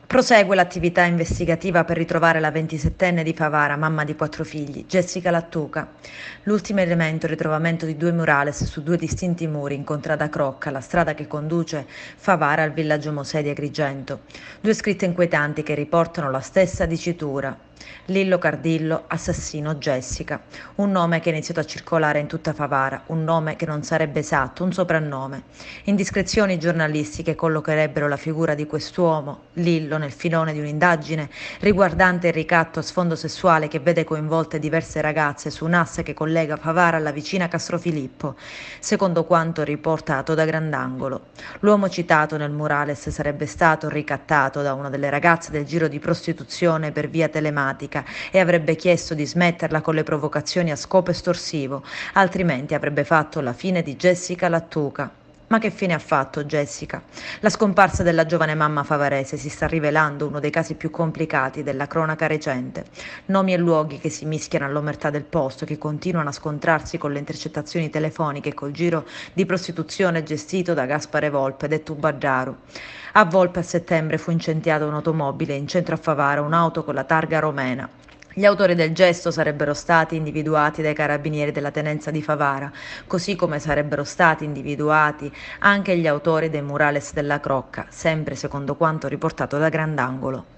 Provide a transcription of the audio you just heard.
Prosegue l'attività investigativa per ritrovare la 27enne di Favara, mamma di 4 figli, Jessica Lattuca. L'ultimo elemento è il ritrovamento di 2 murales su 2 distinti muri in Contrada Crocca, la strada che conduce Favara al villaggio Mosè di Agrigento. 2 scritte inquietanti che riportano la stessa dicitura. Lillo Cardillo, assassino Jessica. Un nome che è iniziato a circolare in tutta Favara, un nome che non sarebbe esatto, un soprannome. Indiscrezioni giornalistiche collocherebbero la figura di quest'uomo, Lillo, nel filone di un'indagine riguardante il ricatto a sfondo sessuale che vede coinvolte diverse ragazze su un asse che collega Favara alla vicina Castrofilippo, secondo quanto riportato da Grandangolo. L'uomo citato nel murales sarebbe stato ricattato da una delle ragazze del giro di prostituzione per via telematica e avrebbe chiesto di smetterla con le provocazioni a scopo estorsivo, altrimenti avrebbe fatto la fine di Jessica Lattuca. Ma che fine ha fatto Jessica? La scomparsa della giovane mamma favarese si sta rivelando uno dei casi più complicati della cronaca recente. Nomi e luoghi che si mischiano all'omertà del posto, che continuano a scontrarsi con le intercettazioni telefoniche e col giro di prostituzione gestito da Gaspare Volpe, detto Baggiaro. A Volpe a settembre fu incendiata un'automobile in centro a Favara, un'auto con la targa romena. Gli autori del gesto sarebbero stati individuati dai carabinieri della tenenza di Favara, così come sarebbero stati individuati anche gli autori dei murales della Crocca, sempre secondo quanto riportato da Grandangolo.